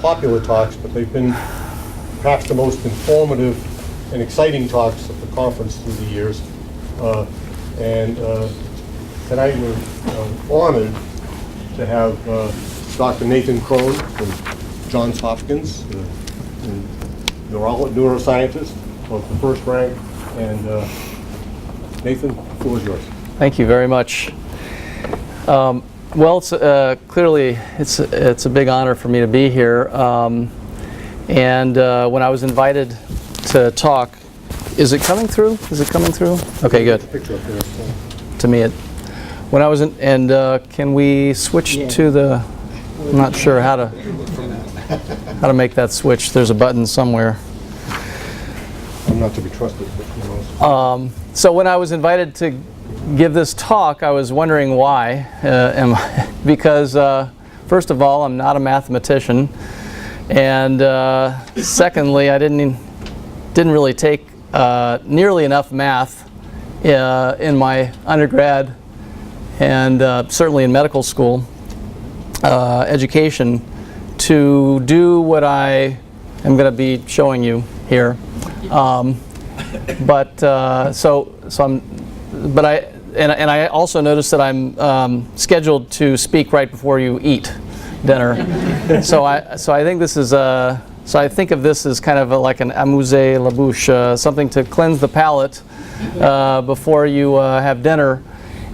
popular talks, but they've been perhaps the most informative and exciting talks at the conference through the years. Tonight we're honored to have Dr. Nathan Crone from Johns Hopkins, neuroscientist of the first rank. And Nathan, the floor is yours. Thank you very much. Well, it's, clearly it's a big honor for me to be here. When I was invited to talk, is it coming through? Is it coming through? Okay, good. Picture up there. To me, when I was in, and can we switch to the? I'm not sure how to make that switch. There's a button somewhere. I'm not to be trusted, but who knows. So when I was invited to give this talk, I was wondering why. Because first of all, I'm not a mathematician, and secondly, I didn't really take nearly enough math in my undergrad and certainly in medical school education to do what I am going to be showing you here. I also noticed that I'm scheduled to speak right before you eat dinner. so I think this is so I think of this as kind of like an amuse la bouche, something to cleanse the palate before you have dinner,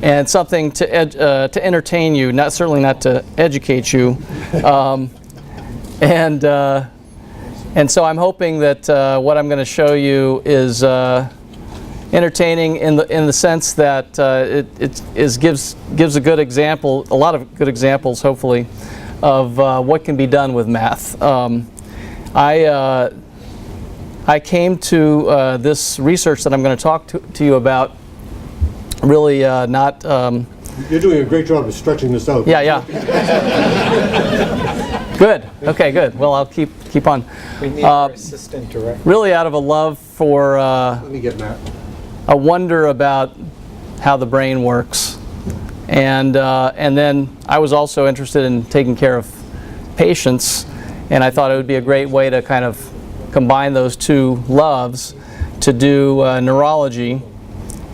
and something to entertain you, certainly not to educate you. And so I'm hoping that what I'm going to show you is entertaining in the sense that it gives a good example, a lot of good examples, hopefully, of what can be done with math. I came to this research that I'm going to talk to you about really not. You're doing a great job of stretching this out. Yeah. Good. Okay. Good. Well, I'll keep on. We need our assistant director. Really, out of a love for Let me get Matt. a wonder about how the brain works, and then I was also interested in taking care of patients, and I thought it would be a great way to kind of combine those two loves to do neurology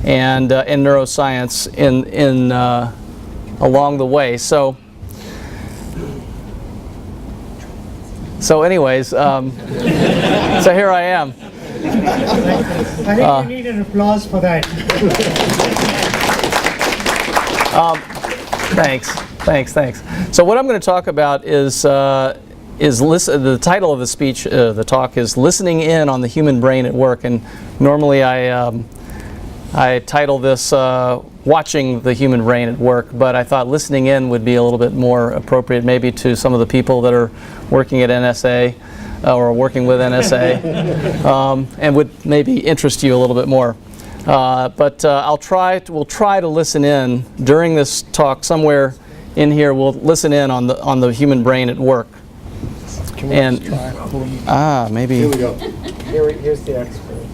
and neuroscience in along the way. So anyways, so here I am. I think you need an applause for that. Thanks. So what I'm going to talk about is the title of the speech, the talk is "Listening In on the Human Brain at Work," and normally I title this "Watching the Human Brain at Work," but I thought listening in would be a little bit more appropriate, maybe to some of the people that are working at NSA or working with NSA, and would maybe interest you a little bit more. But we'll try to listen in during this talk. Somewhere in here, we'll listen in on the human brain at work. And maybe. Here we go. Here's the expert.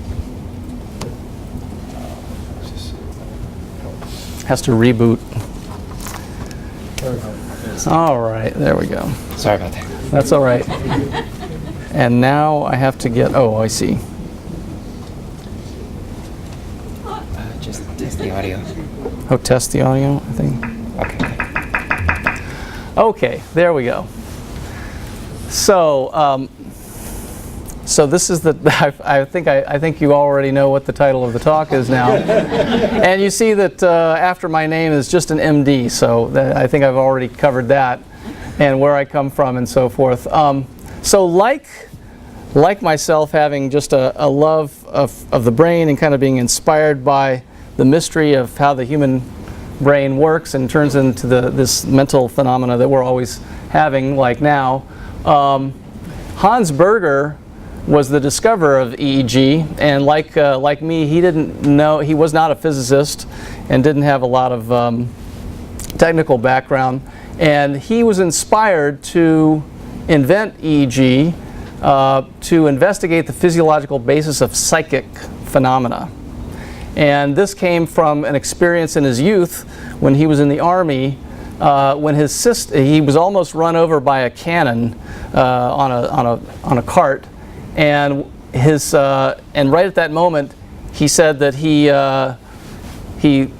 Has to reboot. All right, there we go. Sorry about that. That's all right. And now I have to get. Oh, I see. Just test the audio. Oh, test the audio, I think. Okay. Okay, there we go. So, so this is the. I think you already know what the title of the talk is now, and you see that after my name is just an MD. So I think I've already covered that, and where I come from, and so forth. So like myself, having just a love of the brain and kind of being inspired by the mystery of how the human brain works and turns into this mental phenomena that we're always having, like now. Hans Berger was the discoverer of EEG, and like me, he didn't know. He was not a physicist and didn't have a lot of technical background, and he was inspired to invent EEG to investigate the physiological basis of psychic phenomena. And this came from an experience in his youth when he was in the Army when his he was almost run over by a cannon on a cart, and and right at that moment, he said that he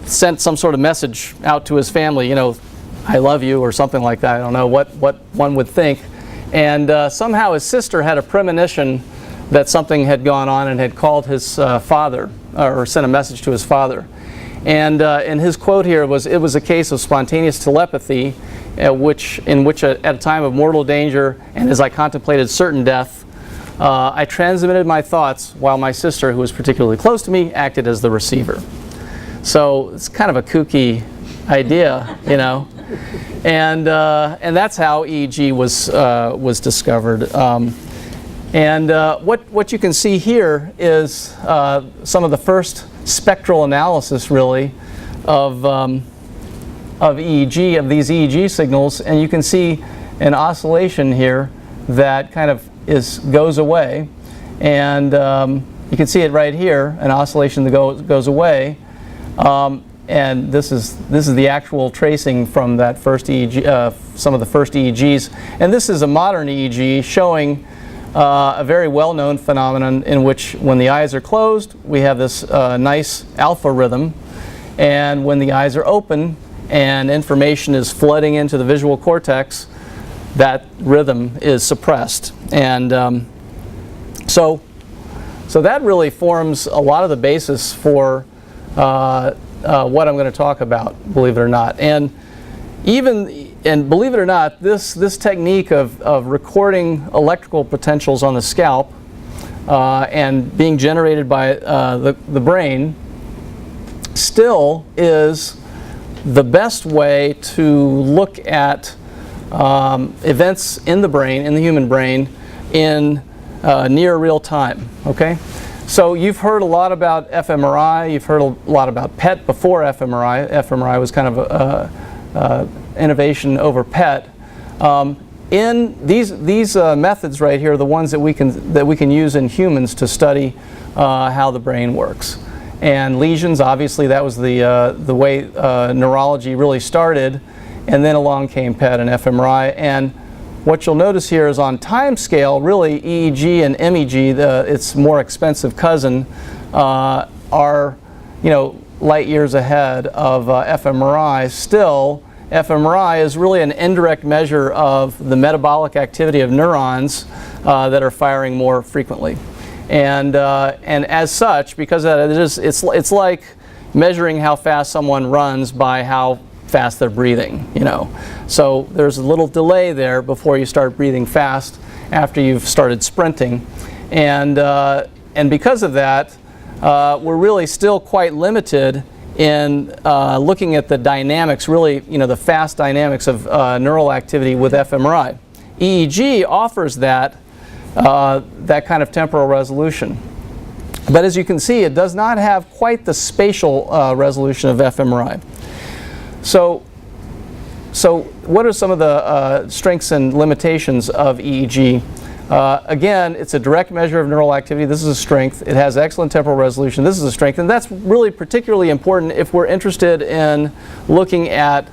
sent some sort of message out to his family, you know, I love you or something like that. I don't know what one would think. And somehow his sister had a premonition that something had gone on and had called his father, or sent a message to his father. And his quote here was, "It was a case of spontaneous telepathy, in which at a time of mortal danger and as I contemplated certain death, I transmitted my thoughts while my sister, who was particularly close to me, acted as the receiver." So it's kind of a kooky idea, you know. And that's how EEG was discovered. What you can see here is some of the first spectral analysis, really, of EEG, of these EEG signals, and you can see an oscillation here that kind of goes away, and you can see it right here, an oscillation that goes away, and this is the actual tracing from that first EEG, some of the first EEGs, and this is a modern EEG showing a very well-known phenomenon in which when the eyes are closed, we have this nice alpha rhythm, and when the eyes are open and information is flooding into the visual cortex, that rhythm is suppressed. And so that really forms a lot of the basis for what I'm going to talk about, believe it or not. And believe it or not, this technique of recording electrical potentials on the scalp and being generated by the brain still is the best way to look at events in the brain, in the human brain, in near real time. Okay? So you've heard a lot about fMRI, you've heard a lot about PET before fMRI. fMRI was kind of innovation over PET. In these methods right here are the ones that we can use in humans to study how the brain works. And lesions, obviously, that was the way neurology really started, and then along came PET and fMRI. And what you'll notice here is on time scale, really EEG and MEG, its more expensive cousin, are light years ahead of fMRI. Still, fMRI is really an indirect measure of the metabolic activity of neurons that are firing more frequently. And as such, because it's like measuring how fast someone runs by how fast they're breathing, you know. So there's a little delay there before you start breathing fast after you've started sprinting. And because of that, we're really still quite limited in looking at the dynamics, really, the fast dynamics of neural activity with fMRI. EEG offers that kind of temporal resolution. But as you can see, it does not have quite the spatial resolution of fMRI. So what are some of the strengths and limitations of EEG? Again, it's a direct measure of neural activity. This is a strength. It has excellent temporal resolution. This is a strength. And that's really particularly important if we're interested in looking at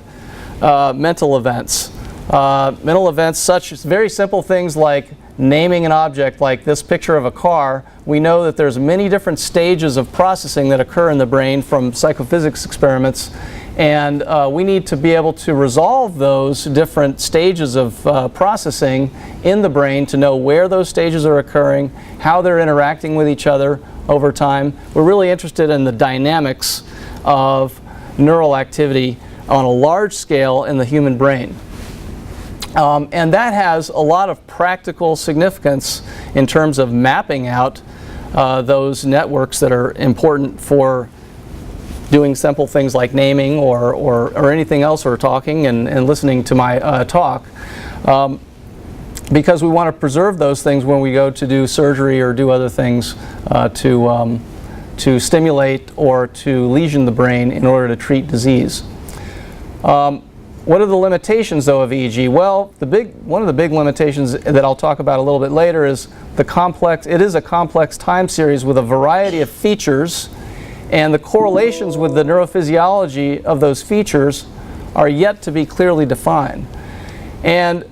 mental events. Mental events such as very simple things like naming an object, like this picture of a car. We know that there's many different stages of processing that occur in the brain from psychophysics experiments. And we need to be able to resolve those different stages of processing in the brain to know where those stages are occurring, how they're interacting with each other over time. We're really interested in the dynamics of neural activity on a large scale in the human brain. And that has a lot of practical significance in terms of mapping out those networks that are important for doing simple things like naming or anything else, or talking and listening to my talk, because we want to preserve those things when we go to do surgery or do other things to stimulate or to lesion the brain in order to treat disease. What are the limitations, though, of EEG? Well, one of the big limitations that I'll talk about a little bit later is it is a complex time series with a variety of features, and the correlations with the neurophysiology of those features are yet to be clearly defined. And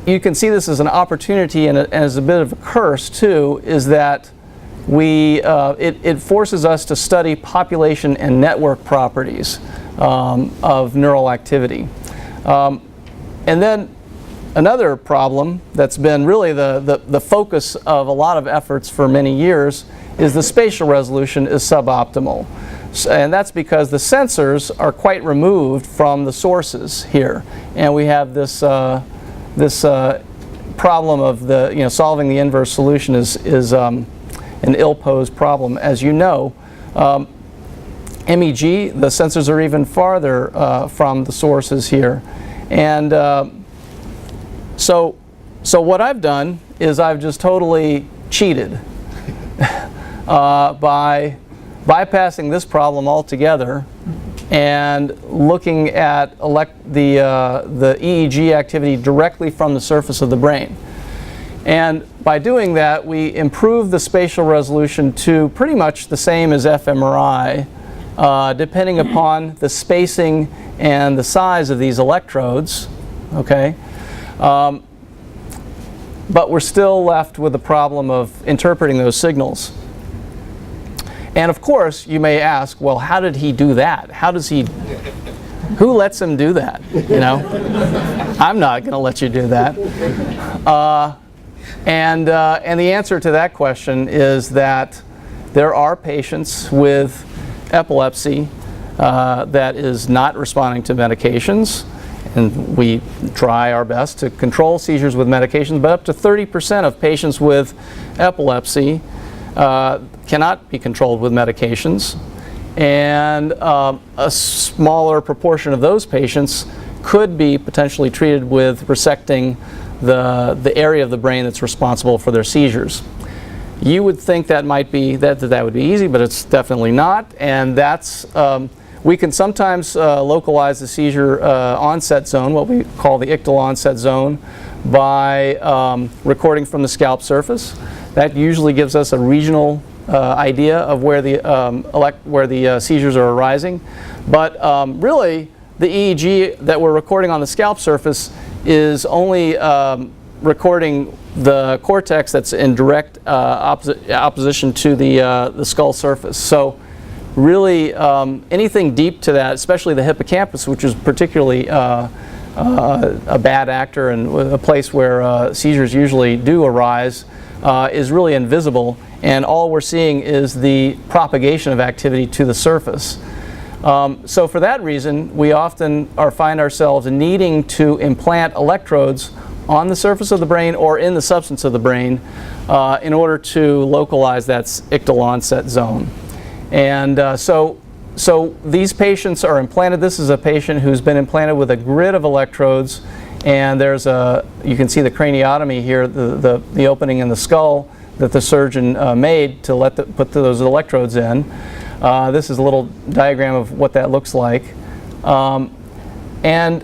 you can see this as an opportunity and as a bit of a curse too, is that it forces us to study population and network properties of neural activity. And then another problem that's been really the focus of a lot of efforts for many years is the spatial resolution is suboptimal. And that's because the sensors are quite removed from the sources here. And we have this problem of solving the inverse solution is an ill-posed problem. As you know, MEG, the sensors are even farther from the sources here. And so what I've done is I've just totally cheated by bypassing this problem altogether and looking at the EEG activity directly from the surface of the brain. And by doing that, we improve the spatial resolution to pretty much the same as fMRI, depending upon the spacing and the size of these electrodes, okay? But we're still left with the problem of interpreting those signals. And of course, you may ask, well, how did he do that? Who lets him do that? You know, I'm not going to let you do that. And the answer to that question is that there are patients with epilepsy that is not responding to medications, and we try our best to control seizures with medications, but up to 30% of patients with epilepsy cannot be controlled with medications, and a smaller proportion of those patients could be potentially treated with resecting the area of the brain that's responsible for their seizures. You would think that might be that would be easy, but it's definitely not, and that's we can sometimes localize the seizure onset zone, what we call the ictal onset zone, by recording from the scalp surface. That usually gives us a regional idea of where the seizures are arising. But really, the EEG that we're recording on the scalp surface is only recording the cortex that's in direct opposition to the skull surface. So really, anything deep to that, especially the hippocampus, which is particularly a bad actor and a place where seizures usually do arise, is really invisible, and all we're seeing is the propagation of activity to the surface. So for that reason, we often find ourselves needing to implant electrodes on the surface of the brain or in the substance of the brain in order to localize that ictal onset zone. And so these patients are implanted. This is a patient who's been implanted with a grid of electrodes, and you can see the craniotomy here, the opening in the skull that the surgeon made to put those electrodes in. This is a little diagram of what that looks like. And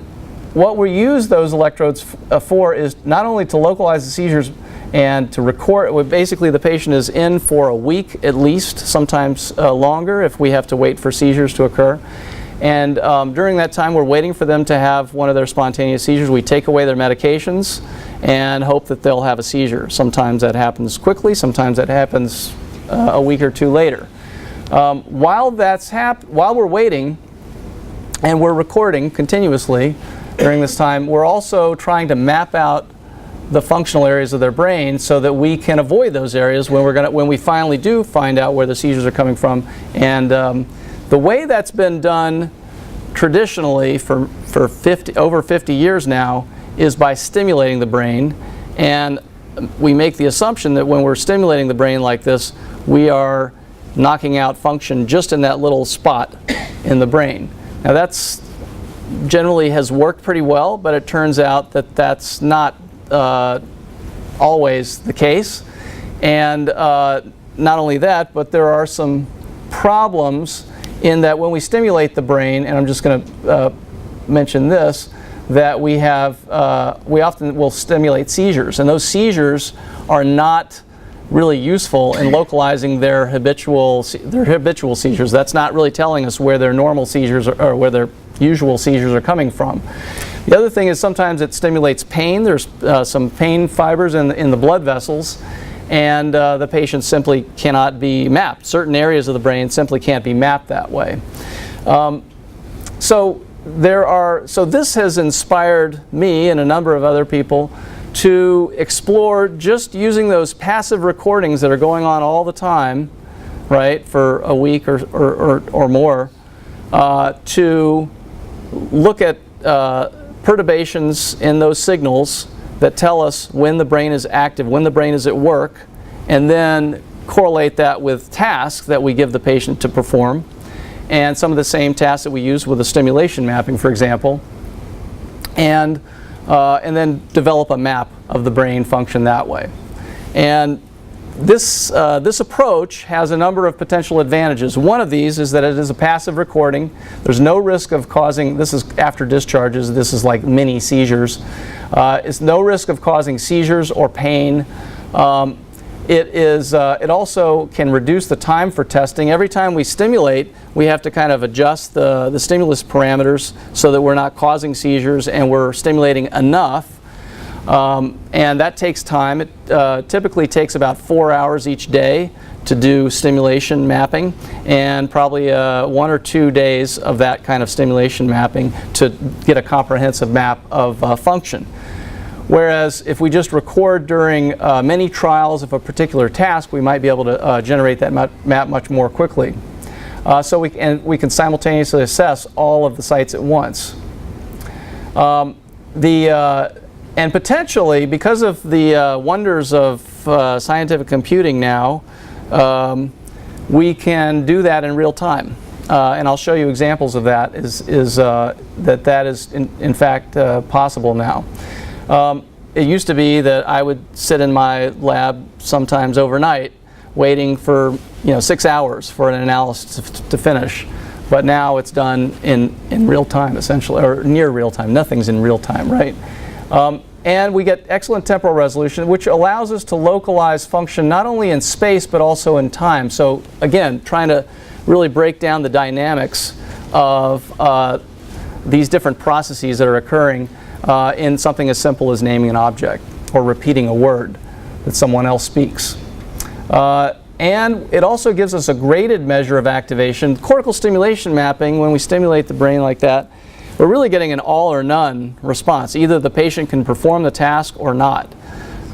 what we use those electrodes for is not only to localize the seizures and to record. Basically, the patient is in for a week at least, sometimes longer if we have to wait for seizures to occur. And during that time, we're waiting for them to have one of their spontaneous seizures. We take away their medications and hope that they'll have a seizure. Sometimes that happens quickly, sometimes that happens a week or two later. While we're waiting and we're recording continuously during this time, we're also trying to map out the functional areas of their brain so that we can avoid those areas when we finally do find out where the seizures are coming from. And the way that's been done traditionally for over 50 years now is by stimulating the brain. And we make the assumption that when we're stimulating the brain like this, we are knocking out function just in that little spot in the brain. Now that's generally has worked pretty well, but it turns out that that's not always the case. And not only that, but there are some problems in that when we stimulate the brain, and I'm just going to mention this, that we often will stimulate seizures, and those seizures are not really useful in localizing their habitual seizures. That's not really telling us where their normal seizures are, or where their usual seizures are coming from. The other thing is sometimes it stimulates pain. There's some pain fibers in the blood vessels, and the patient simply cannot be mapped. Certain areas of the brain simply can't be mapped that way. So this has inspired me and a number of other people to explore just using those passive recordings that are going on all the time, right, for a week or more, to look at perturbations in those signals that tell us when the brain is active, when the brain is at work, and then correlate that with tasks that we give the patient to perform, and some of the same tasks that we use with the stimulation mapping, for example, and then develop a map of the brain function that way. And this approach has a number of potential advantages. One of these is that it is a passive recording. There's no risk of causing, this is after discharges, this is like mini seizures. It's no risk of causing seizures or pain. It also can reduce the time for testing. Every time we stimulate, we have to kind of adjust the stimulus parameters so that we're not causing seizures and we're stimulating enough. And that takes time. It typically takes about 4 hours each day to do stimulation mapping, and probably 1 or 2 days of that kind of stimulation mapping to get a comprehensive map of function. Whereas if we just record during many trials of a particular task, we might be able to generate that map much more quickly. So we can simultaneously assess all of the sites at once. And potentially, because of the wonders of scientific computing now, we can do that in real time. And I'll show you examples of that, that is in fact possible now. It used to be that I would sit in my lab sometimes overnight waiting for 6 hours for an analysis to finish. But now it's done in real time, essentially, or near real time. Nothing's in real time, right? And we get excellent temporal resolution, which allows us to localize function not only in space but also in time. So again, trying to really break down the dynamics of these different processes that are occurring in something as simple as naming an object or repeating a word that someone else speaks. And it also gives us a graded measure of activation. Cortical stimulation mapping, when we stimulate the brain like that, we're really getting an all or none response. Either the patient can perform the task or not.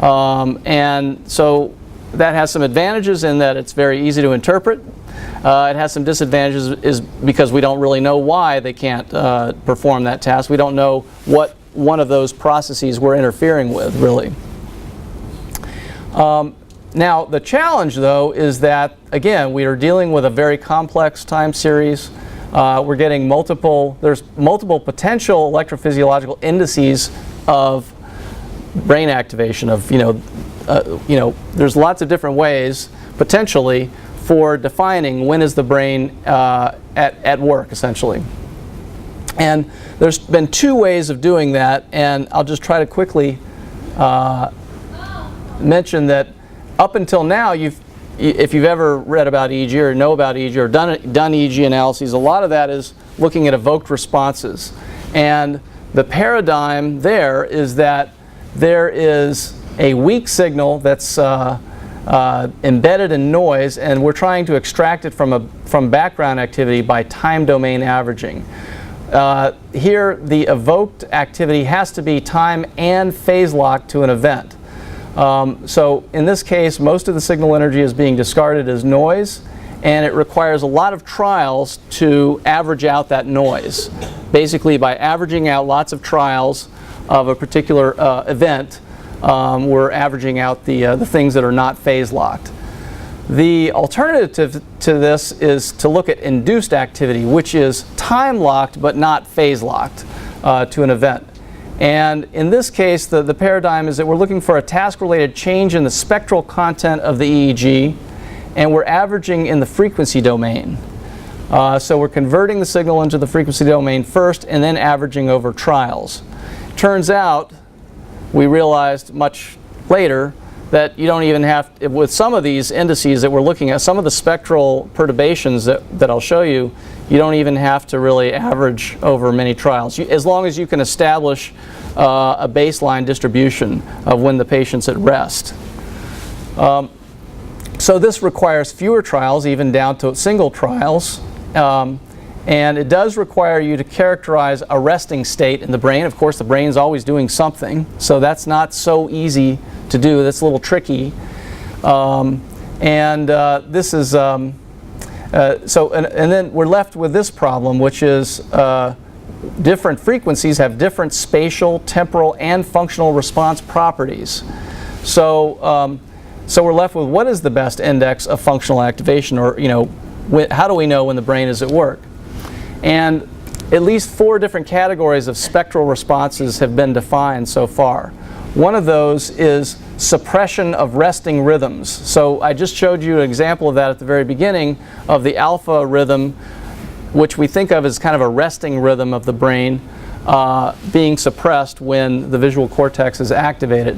And so that has some advantages in that it's very easy to interpret. It has some disadvantages because we don't really know why they can't perform that task. We don't know what one of those processes we're interfering with, really. Now, the challenge, though, is that, again, we are dealing with a very complex time series. We're getting there's multiple potential electrophysiological indices of brain activation there's lots of different ways, potentially, for defining when is the brain at work, essentially. And there's been 2 ways of doing that, and I'll just try to quickly mention that up until now, if you've ever read about EEG or know about EEG or done EEG analyses, a lot of that is looking at evoked responses. And the paradigm there is that there is a weak signal that's embedded in noise, and we're trying to extract it from background activity by time domain averaging. Here, the evoked activity has to be time and phase locked to an event. So in this case, most of the signal energy is being discarded as noise, and it requires a lot of trials to average out that noise. Basically, by averaging out lots of trials of a particular event, we're averaging out the things that are not phase locked. The alternative to this is to look at induced activity, which is time locked but not phase locked to an event. And in this case, the paradigm is that we're looking for a task-related change in the spectral content of the EEG, and we're averaging in the frequency domain. So we're converting the signal into the frequency domain first and then averaging over trials. Turns out, we realized much later that you don't even have, with some of these indices that we're looking at, some of the spectral perturbations that I'll show you, you don't even have to really average over many trials. As long as you can establish a baseline distribution of when the patient's at rest. So this requires fewer trials, even down to single trials. And it does require you to characterize a resting state in the brain. Of course, the brain's always doing something, so that's not so easy to do. That's a little tricky. This is and then we're left with this problem, which is different frequencies have different spatial, temporal, and functional response properties. So we're left with what is the best index of functional activation, or how do we know when the brain is at work? And at least 4 different categories of spectral responses have been defined so far. One of those is suppression of resting rhythms. So I just showed you an example of that at the very beginning of the alpha rhythm, which we think of as kind of a resting rhythm of the brain being suppressed when the visual cortex is activated.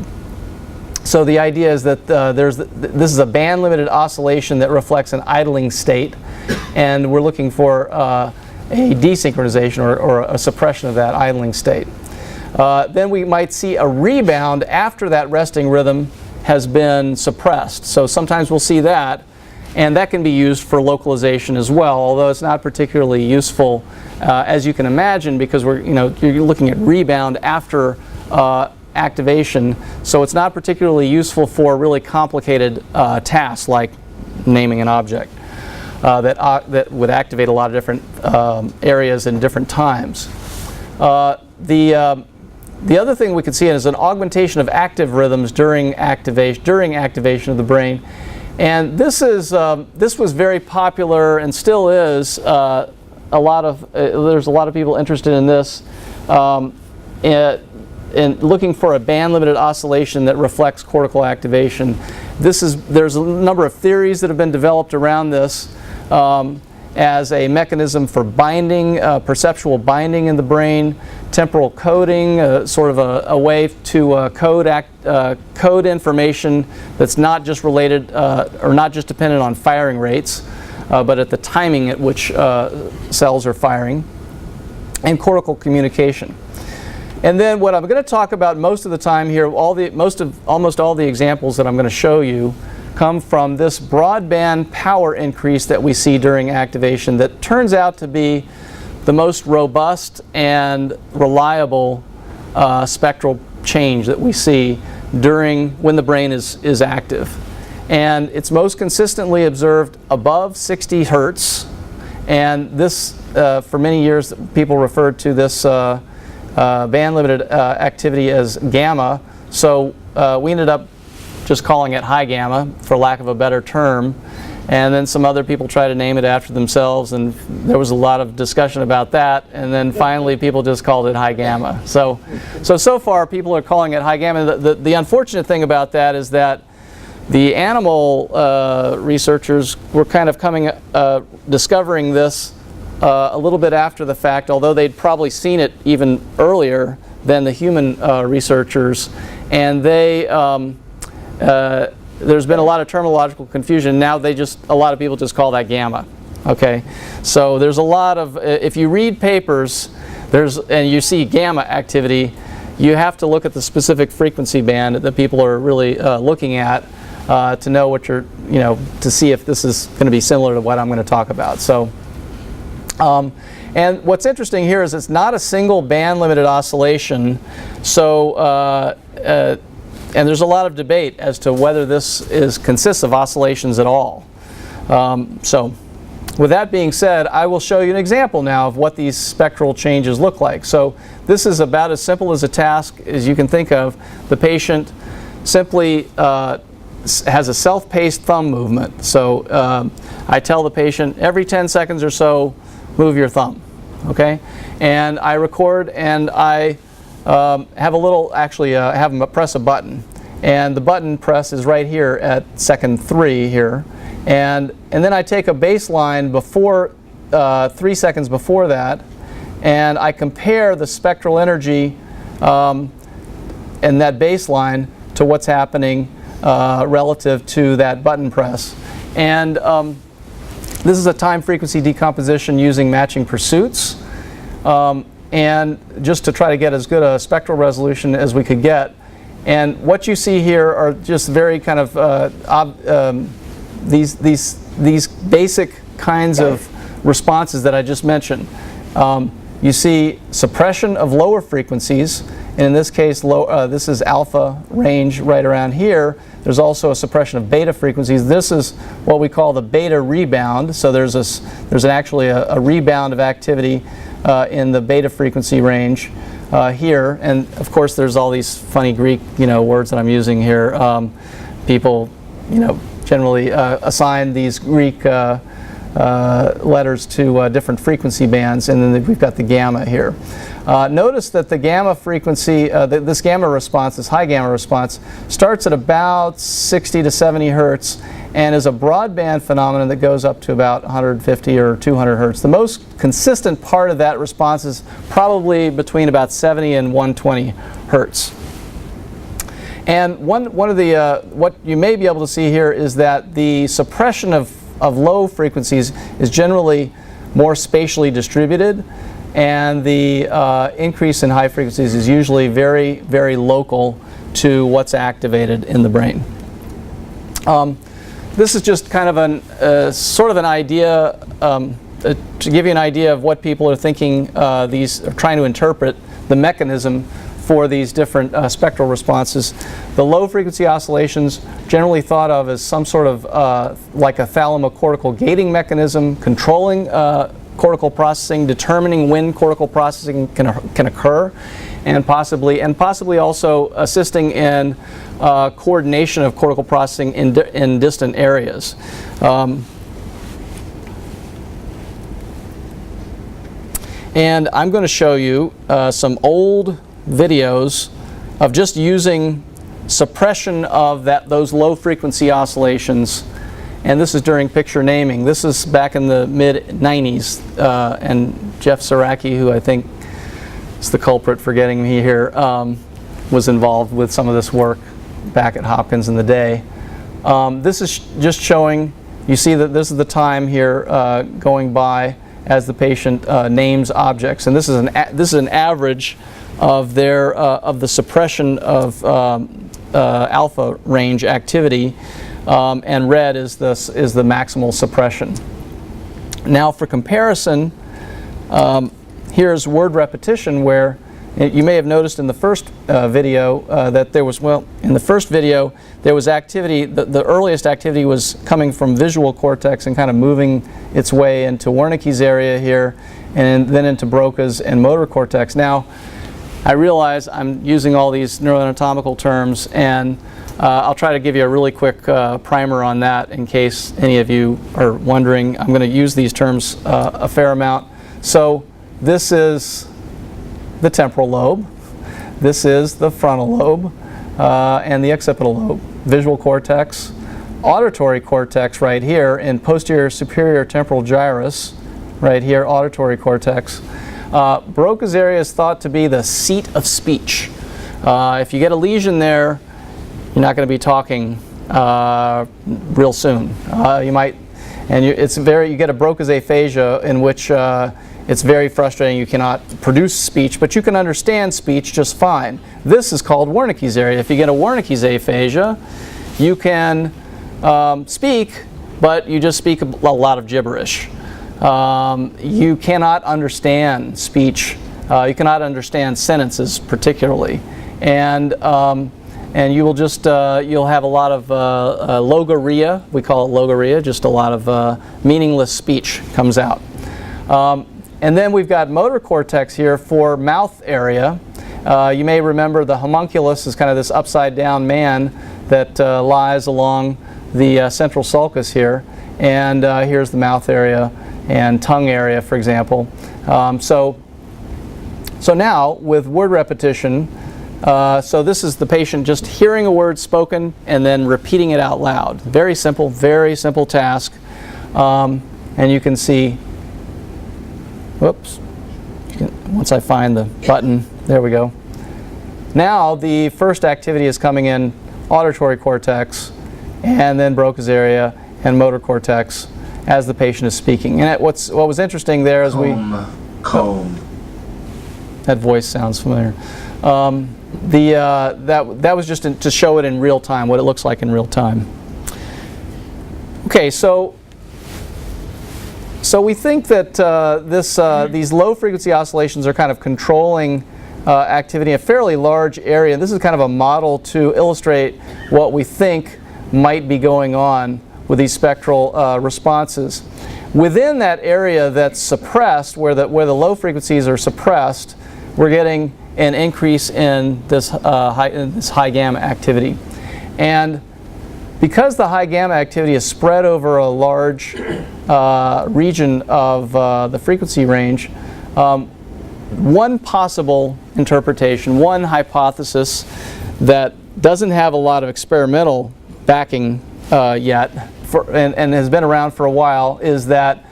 So the idea is that this is a band-limited oscillation that reflects an idling state, and we're looking for a desynchronization or a suppression of that idling state. Then we might see a rebound after that resting rhythm has been suppressed. So sometimes we'll see that, and that can be used for localization as well, although it's not particularly useful, as you can imagine, because you're looking at rebound after activation, so it's not particularly useful for really complicated tasks like naming an object that would activate a lot of different areas in different times. The other thing we could see is an augmentation of active rhythms during activation of the brain, and this was very popular and still is. There's a lot of people interested in this. In looking for a band-limited oscillation that reflects cortical activation. There's a number of theories that have been developed around this as a mechanism for binding, perceptual binding in the brain, temporal coding, sort of a way to code information that's not just related or not just dependent on firing rates, but at the timing at which cells are firing, and cortical communication. And then what I'm going to talk about most of the time here, almost all the examples that I'm going to show you come from this broadband power increase that we see during activation that turns out to be the most robust and reliable spectral change that we see when the brain is active. And it's most consistently observed above 60 hertz, and this, for many years, people referred to this band-limited activity as gamma, so we ended up just calling it high gamma, for lack of a better term, and then some other people tried to name it after themselves, and there was a lot of discussion about that, and then finally people just called it high gamma. So far people are calling it high gamma. The unfortunate thing about that is that the animal researchers were kind of discovering this a little bit after the fact, although they'd probably seen it even earlier than the human researchers, and there's been a lot of terminological confusion. Now a lot of people just call that gamma. Okay, so there's a lot of, if you read papers, and you see gamma activity, you have to look at the specific frequency band that people are really looking at to know what to see if this is going to be similar to what I'm going to talk about. So. And what's interesting here is it's not a single band-limited oscillation, so and there's a lot of debate as to whether this consists of oscillations at all. So with that being said, I will show you an example now of what these spectral changes look like. So this is about as simple as a task as you can think of. The patient simply has a self-paced thumb movement. So I tell the patient every 10 seconds or so, move your thumb, okay? And I record, and I have a little, actually have them press a button. And the button press is right here at second 3 here. And then I take a baseline before, 3 seconds before that, and I compare the spectral energy in that baseline to what's happening relative to that button press. And this is a time-frequency decomposition using matching pursuits. And just to try to get as good a spectral resolution as we could get. And what you see here are just very kind of these basic kinds of responses that I just mentioned. You see suppression of lower frequencies, and in this case, this is alpha range right around here. There's also a suppression of beta frequencies. This is what we call the beta rebound. So there's actually a rebound of activity in the beta frequency range here, and of course there's all these funny Greek words that I'm using here. People generally assign these Greek letters to different frequency bands, and then we've got the gamma here. Notice that the gamma frequency, this gamma response, this high gamma response, starts at about 60 to 70 hertz and is a broadband phenomenon that goes up to about 150 or 200 hertz. The most consistent part of that response is probably between about 70 and 120 hertz. And one of the, what you may be able to see here is that the suppression of low frequencies is generally more spatially distributed, and the increase in high frequencies is usually very, very local to what's activated in the brain. This is just kind of sort of an idea to give you an idea of what people are thinking, these are trying to interpret the mechanism for these different spectral responses. The low frequency oscillations generally thought of as some sort of like a thalamocortical gating mechanism, controlling cortical processing, determining when cortical processing can occur, and possibly also assisting in coordination of cortical processing in distant areas. And I'm going to show you some old videos of just using suppression of those low frequency oscillations, and this is during picture naming. This is back in the mid-90s, and Jeff Saraki, who I think is the culprit for getting me here, was involved with some of this work back at Hopkins in the day. This is just showing, you see that this is the time here going by as the patient names objects, and this is an average of the suppression of alpha range activity, and red is the maximal suppression. Now for comparison, here's word repetition, where you may have noticed in the first video that there was, in the first video there was activity, the earliest activity was coming from visual cortex and kind of moving its way into Wernicke's area here, and then into Broca's and motor cortex. Now I realize I'm using all these neuroanatomical terms, and I'll try to give you a really quick primer on that in case any of you are wondering. I'm going to use these terms a fair amount. So this is the temporal lobe, this is the frontal lobe, and the occipital lobe, visual cortex, auditory cortex right here, and posterior superior temporal gyrus right here, auditory cortex. Broca's area is thought to be the seat of speech. If you get a lesion there, you're not going to be talking real soon. You might, and you get a Broca's aphasia in which it's very frustrating. You cannot produce speech, but you can understand speech just fine. This is called Wernicke's area. If you get a Wernicke's aphasia, you can speak, but you just speak a lot of gibberish. You cannot understand speech. You cannot understand sentences particularly, and you will just you'll have a lot of logorrhea. We call it logorrhea. Just a lot of meaningless speech comes out. And then we've got motor cortex here for mouth area. You may remember the homunculus is kind of this upside down man that lies along the central sulcus here, and here's the mouth area and tongue area, for example. So now with word repetition, so this is the patient just hearing a word spoken and then repeating it out loud. Very simple task. And you can see, whoops, once I find the button, there we go. Now the first activity is coming in auditory cortex, and then Broca's area and motor cortex as the patient is speaking. And what was interesting there is comb. That voice sounds familiar. That was just to show it in real time, what it looks like in real time. Okay, so we think that these low frequency oscillations are kind of controlling activity in a fairly large area. This is kind of a model to illustrate what we think might be going on with these spectral responses. Within that area that's suppressed, where the low frequencies are suppressed, we're getting an increase in this high gamma activity. And because the high gamma activity is spread over a large region of the frequency range, one possible interpretation, one hypothesis that doesn't have a lot of experimental backing yet and has been around for a while is that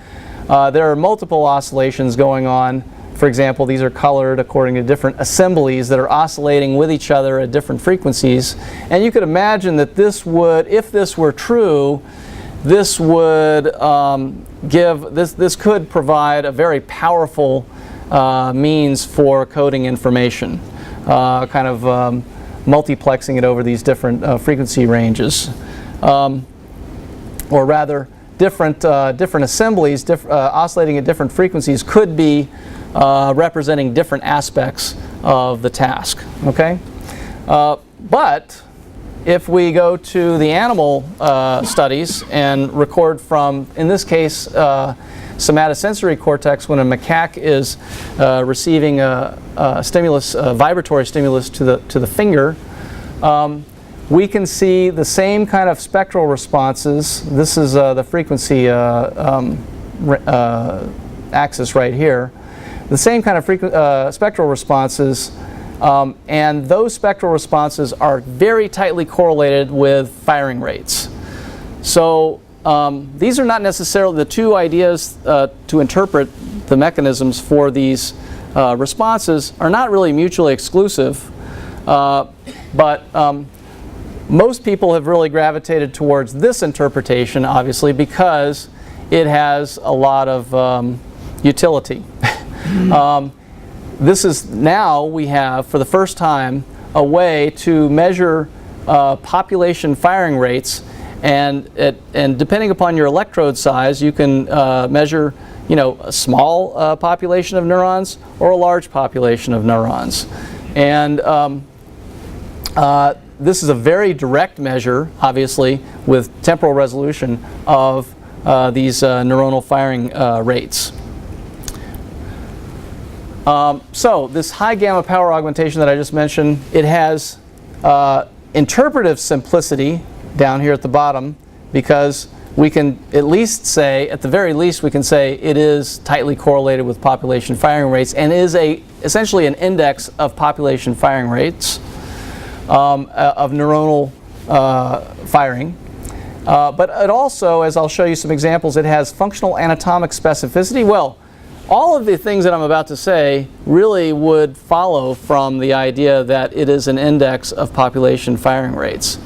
there are multiple oscillations going on. For example, these are colored according to different assemblies that are oscillating with each other at different frequencies. And you could imagine that this would, if this were true, this would this could provide a very powerful means for coding information, kind of multiplexing it over these different frequency ranges, or rather, different assemblies oscillating at different frequencies could be representing different aspects of the task. Okay, but if we go to the animal studies and record from, in this case, somatosensory cortex, when a macaque is receiving a stimulus, a vibratory stimulus to the finger, we can see the same kind of spectral responses. This is the frequency axis right here. The same kind of spectral responses, and those spectral responses are very tightly correlated with firing rates. So these are not necessarily the two ideas to interpret the mechanisms for these responses are not really mutually exclusive, but most people have really gravitated towards this interpretation, obviously, because it has a lot of utility. This is now we have, for the first time, a way to measure population firing rates, and depending upon your electrode size, you can measure, a small population of neurons or a large population of neurons. And this is a very direct measure, obviously, with temporal resolution of these neuronal firing rates. So this high gamma power augmentation that I just mentioned, it has interpretive simplicity down here at the bottom, because we can at least say, at the very least, we can say it is tightly correlated with population firing rates and is essentially an index of population firing rates of neuronal firing. But it also, as I'll show you some examples, it has functional anatomic specificity. Well, all of the things that I'm about to say really would follow from the idea that it is an index of population firing rates.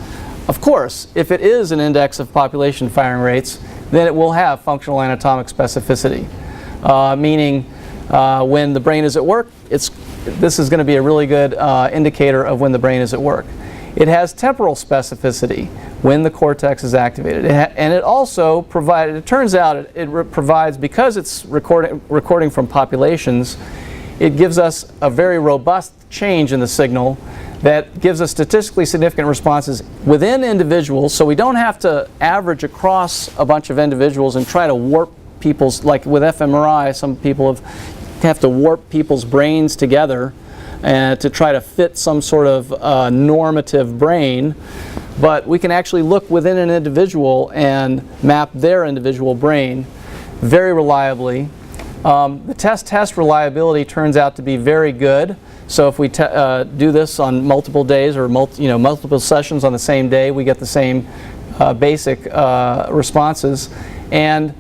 Of course, if it is an index of population firing rates, then it will have functional anatomic specificity, meaning when the brain is at work, this is going to be a really good indicator of when the brain is at work. It has temporal specificity when the cortex is activated. And it also provides, it turns out it provides, because it's recording from populations, it gives us a very robust change in the signal that gives us statistically significant responses within individuals, so we don't have to average across a bunch of individuals and try to warp people's, like with fMRI, some people have to warp people's brains together to try to fit some sort of normative brain. But we can actually look within an individual and map their individual brain very reliably. The test reliability turns out to be very good. So if we do this on multiple days or multiple sessions on the same day, we get the same basic responses. And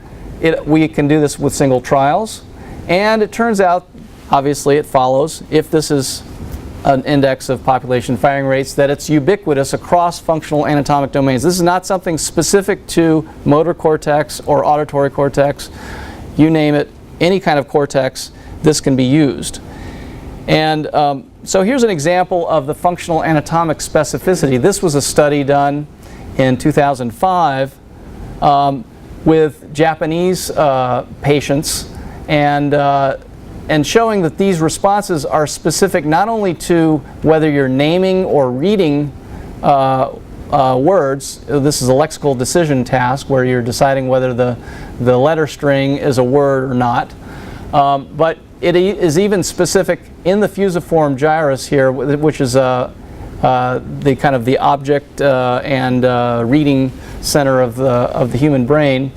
we can do this with single trials. And it turns out, obviously it follows, if this is an index of population firing rates, that it's ubiquitous across functional anatomic domains. This is not something specific to motor cortex or auditory cortex. You name it, any kind of cortex, this can be used. And so here's an example of the functional anatomic specificity. This was a study done in 2005 with Japanese patients, and showing that these responses are specific not only to whether you're naming or reading words. This is a lexical decision task where you're deciding whether the letter string is a word or not. But it is even specific in the fusiform gyrus here, which is the kind of the object and reading center of the human brain.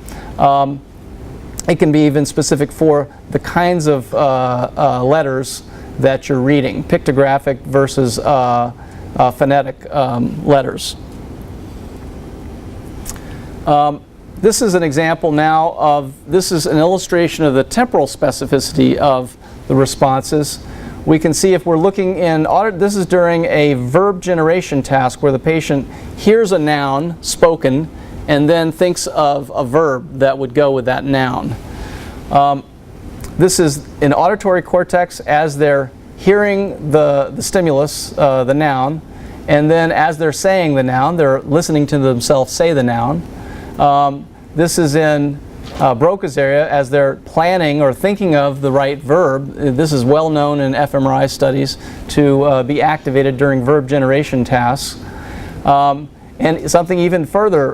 It can be even specific for the kinds of letters that you're reading, pictographic versus phonetic letters. This is an example now of, this is an illustration of the temporal specificity of the responses. We can see if we're looking in, this is during a verb generation task where the patient hears a noun spoken and then thinks of a verb that would go with that noun. This is in auditory cortex as they're hearing the stimulus, the noun, and then as they're saying the noun, they're listening to themselves say the noun. This is in Broca's area as they're planning or thinking of the right verb. This is well known in fMRI studies to be activated during verb generation tasks. And something even further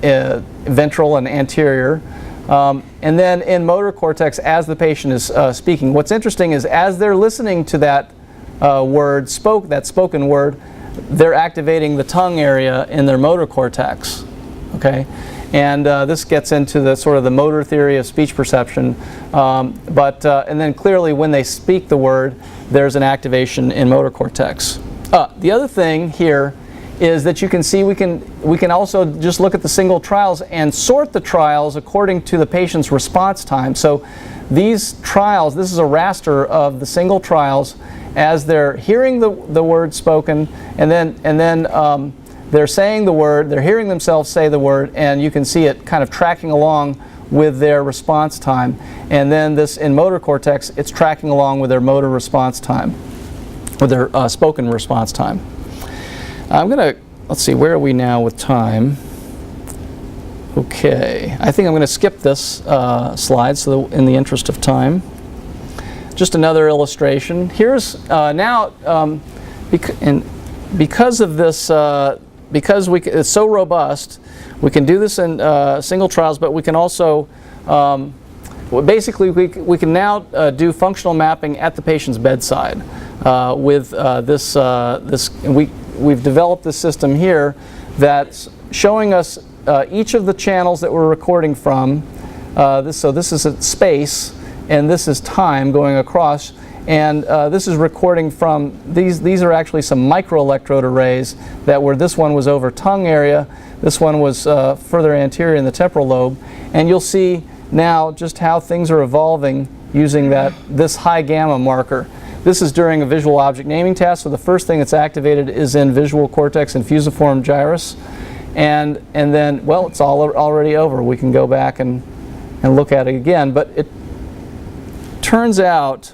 ventral and anterior. And then in motor cortex as the patient is speaking. What's interesting is as they're listening to that word, that spoken word, they're activating the tongue area in their motor cortex. Okay, and this gets into the sort of the motor theory of speech perception. And then clearly when they speak the word, there's an activation in motor cortex. The other thing here is that you can see we can also just look at the single trials and sort the trials according to the patient's response time. So these trials, this is a raster of the single trials as they're hearing the word spoken, and then they're saying the word, they're hearing themselves say the word, and you can see it kind of tracking along with their response time. And then this in motor cortex, it's tracking along with their motor response time, with their spoken response time. I'm going to, let's see, where are we now with time? Okay, I think I'm going to skip this slide so in the interest of time. Just another illustration. Here's now, because of this, because it's so robust, we can do this in single trials, but we can also, basically we can now do functional mapping at the patient's bedside with we've developed this system here that's showing us each of the channels that we're recording from. So this is a space, and this is time going across, and this is recording from, these are actually some microelectrode arrays that were, this one was over tongue area, this one was further anterior in the temporal lobe, and you'll see now just how things are evolving using this high gamma marker. This is during a visual object naming task, so the first thing that's activated is in visual cortex and fusiform gyrus, and then, well, it's already over. We can go back and look at it again, but it turns out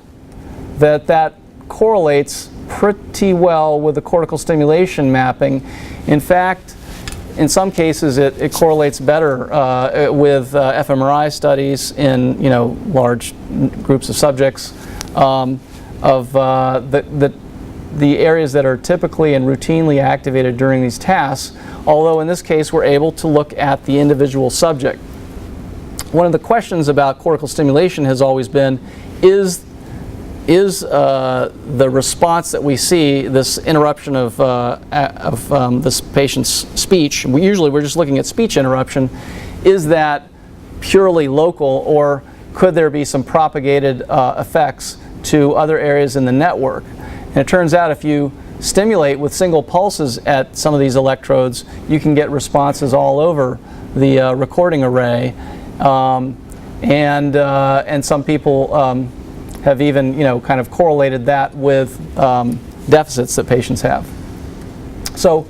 that correlates pretty well with the cortical stimulation mapping. In fact, in some cases it correlates better with fMRI studies in large groups of subjects of the areas that are typically and routinely activated during these tasks, although in this case we're able to look at the individual subject. One of the questions about cortical stimulation has always been, is the response that we see, this interruption of this patient's speech, we're just looking at speech interruption, is that purely local, or could there be some propagated effects to other areas in the network? And it turns out if you stimulate with single pulses at some of these electrodes, you can get responses all over the recording array, and some people have even, kind of correlated that with deficits that patients have. So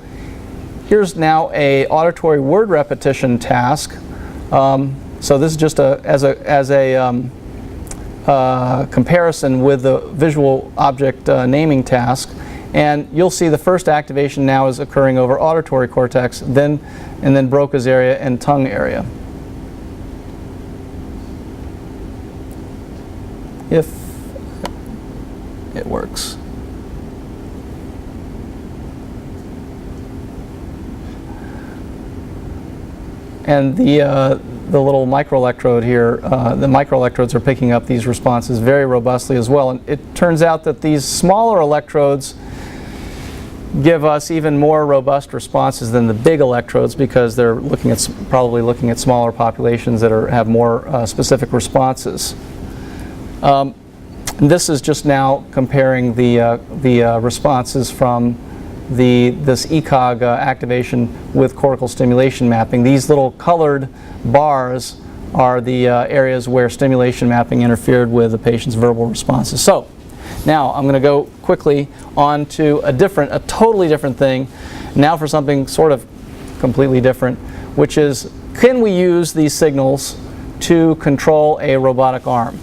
here's now a auditory word repetition task. So this is just as a comparison with the visual object naming task. And you'll see the first activation now is occurring over auditory cortex, and then Broca's area and tongue area. If it works. And the little microelectrode here, the microelectrodes are picking up these responses very robustly as well. And it turns out that these smaller electrodes give us even more robust responses than the big electrodes, because they're probably looking at smaller populations that have more specific responses. This is just now comparing the responses from this ECOG activation with cortical stimulation mapping. These little colored bars are the areas where stimulation mapping interfered with the patient's verbal responses. So now I'm going to go quickly on to a totally different thing, now for something sort of completely different, which is, can we use these signals to control a robotic arm?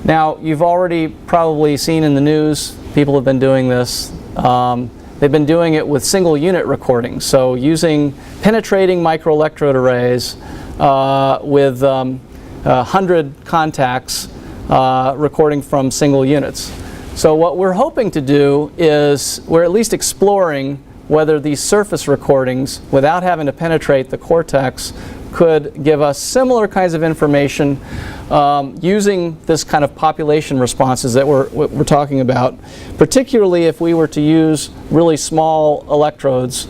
Now, you've already probably seen in the news, people have been doing this. They've been doing it with single unit recordings, so using penetrating microelectrode arrays with 100 contacts recording from single units. So what we're hoping to do is, we're at least exploring whether these surface recordings, without having to penetrate the cortex, could give us similar kinds of information using this kind of population responses that we're talking about, particularly if we were to use really small electrodes,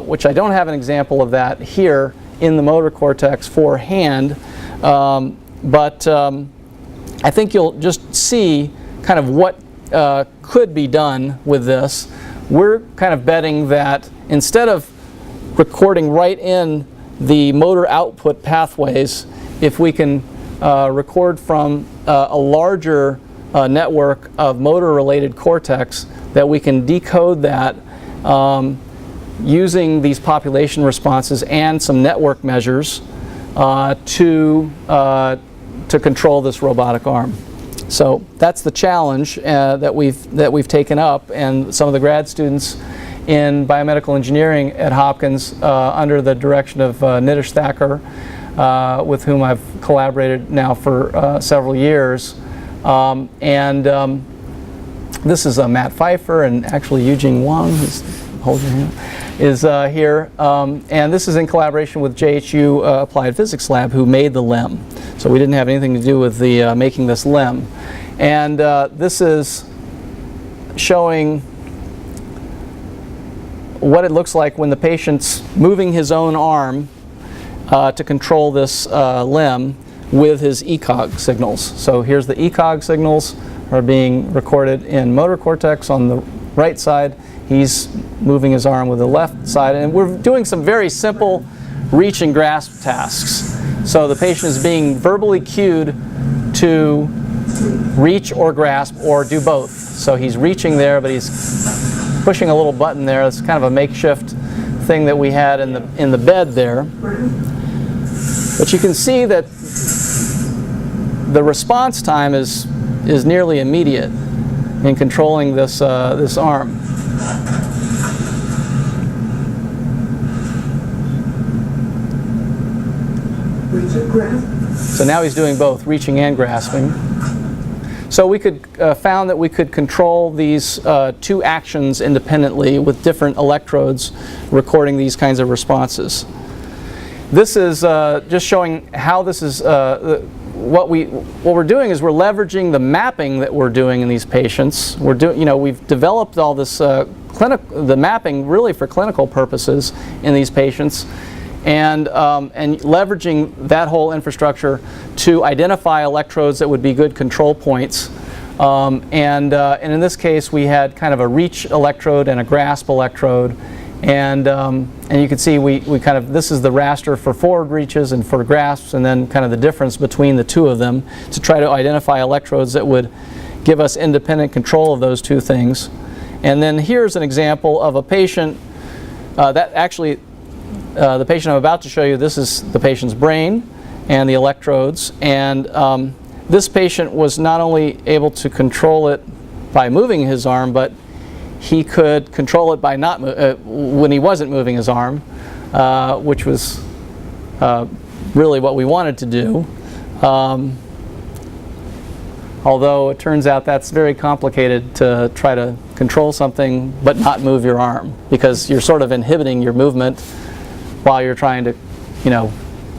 which I don't have an example of that here in the motor cortex for hand, but I think you'll just see kind of what could be done with this. We're kind of betting that instead of recording right in the motor output pathways, if we can record from a larger network of motor-related cortex, that we can decode that using these population responses and some network measures to control this robotic arm. So that's the challenge that we've taken up, and some of the grad students in biomedical engineering at Hopkins, under the direction of Nitish Thakur, with whom I've collaborated now for several years. This is Matt Pfeiffer, and actually Eugene Wang, who's holding your hand, is here. And this is in collaboration with JHU Applied Physics Lab, who made the LEM. So we didn't have anything to do with the making this LEM. And this is showing what it looks like when the patient's moving his own arm to control this limb with his ECOG signals. So here's the ECOG signals are being recorded in motor cortex on the right side. He's moving his arm with the left side, and we're doing some very simple reach and grasp tasks. So the patient is being verbally cued to reach or grasp or do both. So he's reaching there, but he's pushing a little button there. It's kind of a makeshift thing that we had in the bed there. But you can see that the response time is nearly immediate in controlling this arm. So now he's doing both, reaching and grasping. So we found that we could control these two actions independently with different electrodes recording these kinds of responses. This is just showing how this is what we're doing is we're leveraging the mapping that we're doing in these patients. We've developed all this the mapping really for clinical purposes in these patients, and leveraging that whole infrastructure to identify electrodes that would be good control points. And in this case, we had kind of a reach electrode and a grasp electrode, And you can see we kind of, this is the raster for forward reaches and for grasps, and then kind of the difference between the two of them to try to identify electrodes that would give us independent control of those two things. And then here's an example of a patient that actually, the patient I'm about to show you, this is the patient's brain and the electrodes. And this patient was not only able to control it by moving his arm, but he could control it by not when he wasn't moving his arm, which was really what we wanted to do. Although it turns out that's very complicated to try to control something but not move your arm, because you're sort of inhibiting your movement while you're trying to,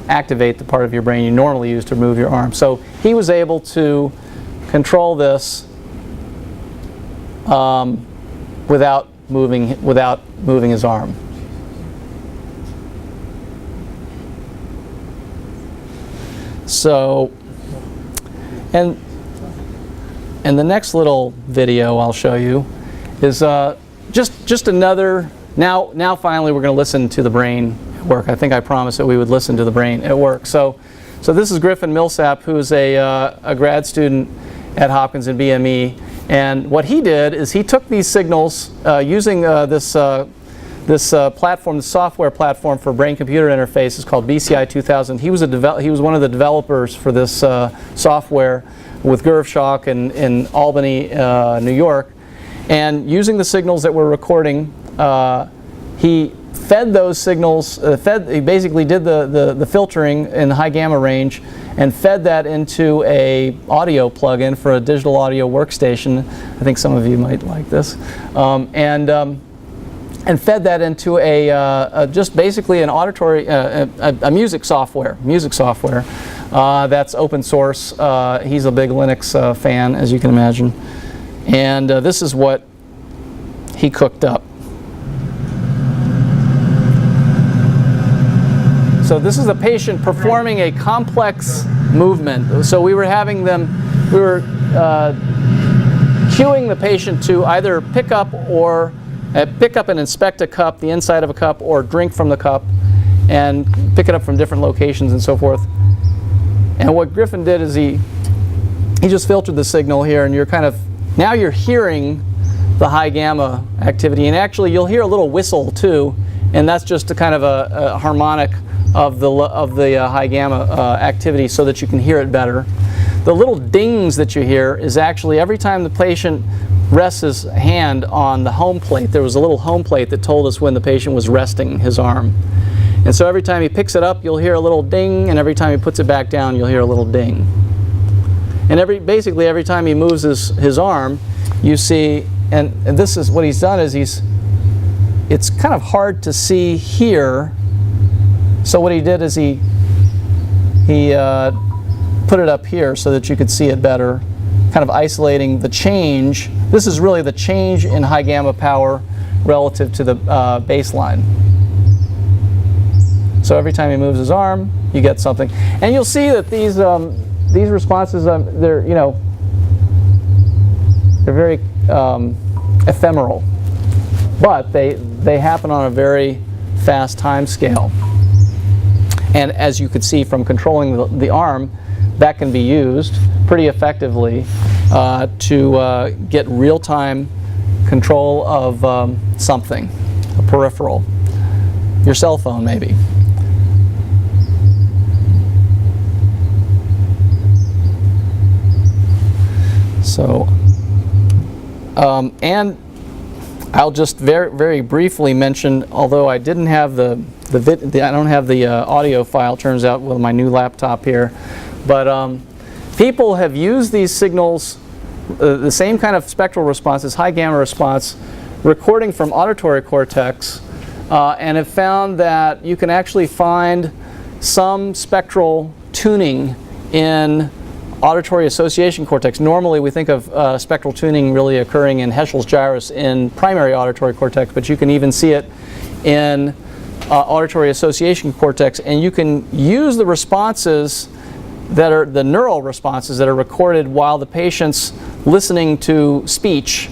activate the part of your brain you normally use to move your arm. So he was able to control this without moving his arm. So, and the next little video I'll show you is just another. Now finally we're going to listen to the brain at work. I think I promised that we would listen to the brain at work. So this is Griffin Millsap, who's a grad student at Hopkins in BME, and what he did is he took these signals using this platform, the software platform for BrainComputer Interface is called BCI 2000. He was one of the developers for this software with Gervshock in Albany, New York, and using the signals that we're recording, he fed those signals. He basically did the filtering in the high gamma range, and fed that into a audio plug-in for a digital audio workstation. I think some of you might like this, and fed that into just basically an auditory, a music software that's open source. He's a big Linux fan, as you can imagine, and this is what he cooked up. So this is a patient performing a complex movement. So we were cueing the patient to either pick up and inspect a cup, the inside of a cup, or drink from the cup, and pick it up from different locations and so forth. And what Griffin did is he just filtered the signal here, and now you're hearing the high gamma activity, and actually you'll hear a little whistle too, and that's just a kind of a harmonic of the high gamma activity, so that you can hear it better. The little dings that you hear is actually every time the patient rests his hand on the home plate. There was a little home plate that told us when the patient was resting his arm. And so every time he picks it up, you'll hear a little ding, and every time he puts it back down, you'll hear a little ding. And basically every time he moves his arm, you see, and this is what he's done is it's kind of hard to see here. So what he did is he put it up here so that you could see it better, kind of isolating the change. This is really the change in high gamma power relative to the baseline. So every time he moves his arm, you get something, and you'll see that these responses they're very ephemeral, but they happen on a very fast time scale. And as you could see from controlling the arm, that can be used pretty effectively to get real-time control of something, a peripheral, your cell phone maybe. So, and I'll just very briefly mention, although I didn't have I don't have the audio file, turns out, with my new laptop here, but people have used these signals, the same kind of spectral responses, high gamma response, recording from auditory cortex, and have found that you can actually find some spectral tuning in auditory association cortex. Normally we think of spectral tuning really occurring in Heschel's gyrus in primary auditory cortex, but you can even see it in auditory association cortex, and you can use the responses that are the neural responses that are recorded while the patient's listening to speech.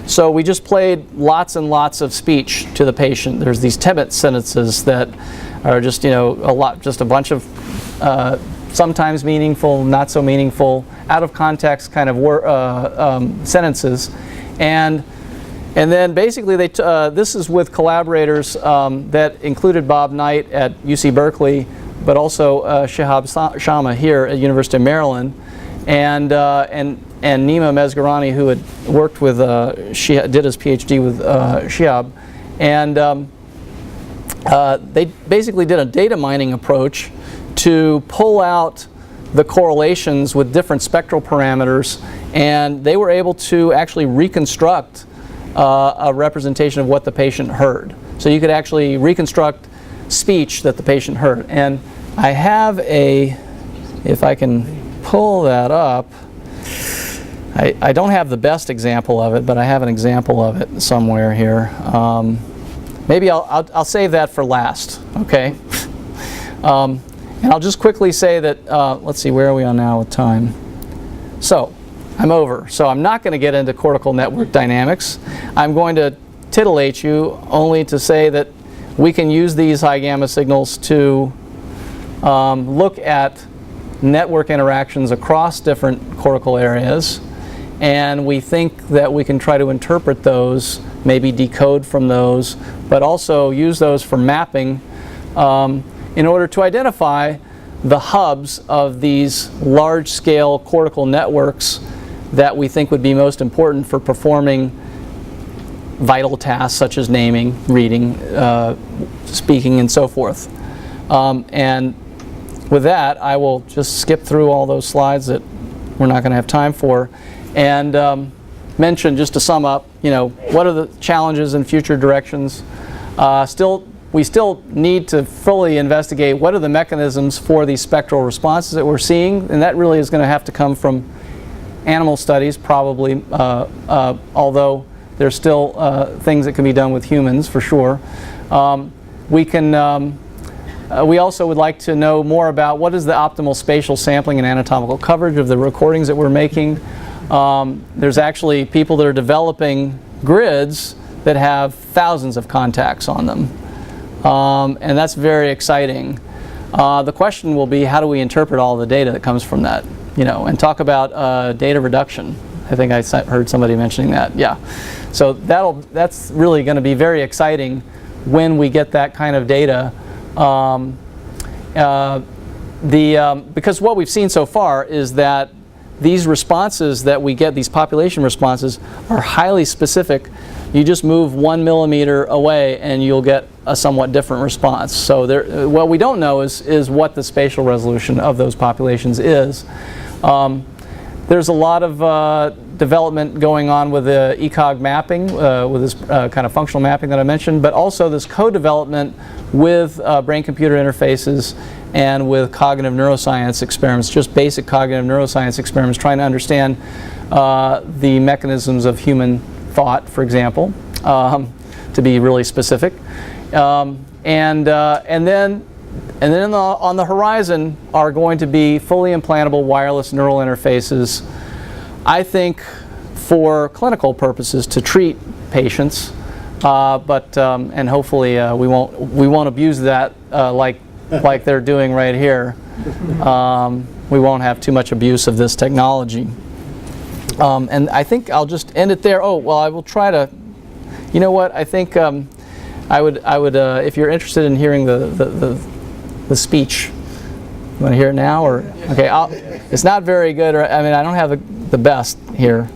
So we just played lots and lots of speech to the patient. There's these 10-minute sentences that are just, just a bunch of sometimes meaningful, not so meaningful, out of context kind of sentences. And then basically this is with collaborators that included Bob Knight at UC Berkeley, but also Shihab Sharma here at University of Maryland, and Nima Mezgarani, who had worked with did his PhD with Shihab, and they basically did a data mining approach to pull out the correlations with different spectral parameters, and they were able to actually reconstruct a representation of what the patient heard. So you could actually reconstruct speech that the patient heard. And I have if I can pull that up, I don't have the best example of it, but I have an example of it somewhere here. Maybe I'll save that for last, okay? And I'll just quickly say that, let's see, where are we on now with time? So, I'm over. So I'm not going to get into cortical network dynamics. I'm going to titillate you only to say that we can use these high gamma signals to look at network interactions across different cortical areas, and we think that we can try to interpret those, maybe decode from those, but also use those for mapping in order to identify the hubs of these large-scale cortical networks that we think would be most important for performing vital tasks such as naming, reading, speaking, and so forth. And with that, I will just skip through all those slides that we're not going to have time for, and mention, just to sum up, what are the challenges and future directions. We still need to fully investigate what are the mechanisms for these spectral responses that we're seeing, and that really is going to have to come from animal studies, probably, although there's still things that can be done with humans, for sure. We also would like to know more about what is the optimal spatial sampling and anatomical coverage of the recordings that we're making. There's actually people that are developing grids that have thousands of contacts on them. And that's very exciting. The question will be, how do we interpret all the data that comes from that? And talk about data reduction. I think I heard somebody mentioning that. Yeah. So that's really going to be very exciting when we get that kind of data. Because what we've seen so far is that these responses that we get, these population responses, are highly specific. You just move 1 millimeter away and you'll get a somewhat different response. So what we don't know is what the spatial resolution of those populations is. There's a lot of development going on with the ECOG mapping, with this kind of functional mapping that I mentioned, but also this co-development with brain-computer interfaces and with cognitive neuroscience experiments, just basic cognitive neuroscience experiments, trying to understand the mechanisms of human thought, for example, to be really specific. And then on the horizon are going to be fully implantable wireless neural interfaces, I think, for clinical purposes to treat patients, and hopefully we won't abuse that like they're doing right here. We won't have too much abuse of this technology. And I think I'll just end it there. Oh, well, I will try to, you know what, I think I would if you're interested in hearing the speech, you want to hear it now, or okay? It's not very good. I mean, I don't have the best here,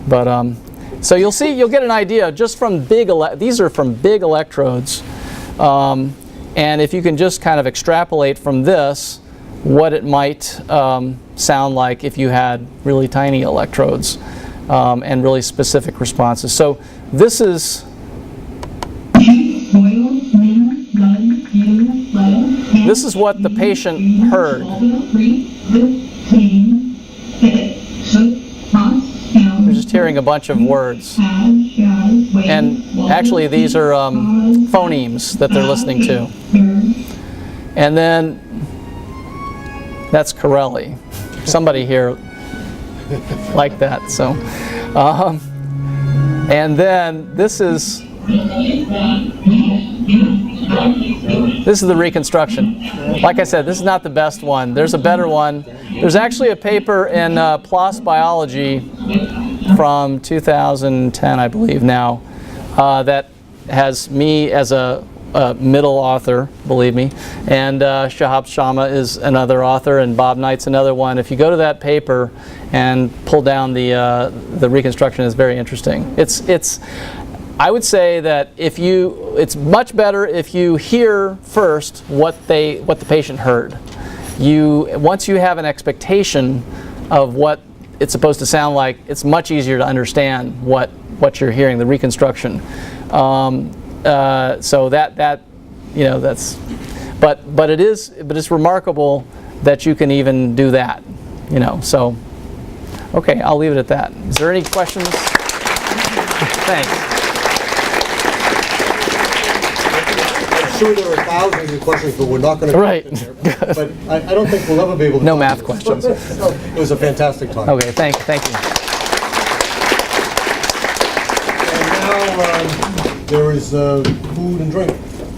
but so you'll get an idea just from these are from big electrodes, and if you can just kind of extrapolate from this what it might sound like if you had really tiny electrodes and really specific responses. So this is. This is what the patient heard. We're just hearing a bunch of words. And actually these are phonemes that they're listening to. And then that's Corelli. Somebody here liked that. So And then this is the reconstruction. Like I said, this is not the best one. There's a better one. There's actually a paper in PLOS Biology from 2010, I believe now, that has me as a middle author, believe me, and Shahab Sharma is another author, and Bob Knight's another one. If you go to that paper and pull down the reconstruction, is very interesting. I would say that it's much better if you hear first what the patient heard. Once you have an expectation of what it's supposed to sound like, it's much easier to understand what you're hearing, the reconstruction. So but it's remarkable that you can even do that, So, okay, I'll leave it at that. Is there any questions? Thanks. I'm sure there are thousands of questions, but we're not going to Right. get there. But I don't think we'll ever be able to. No talk math to questions. So, it was a fantastic talk. Okay, thank you. And now there is food and drink.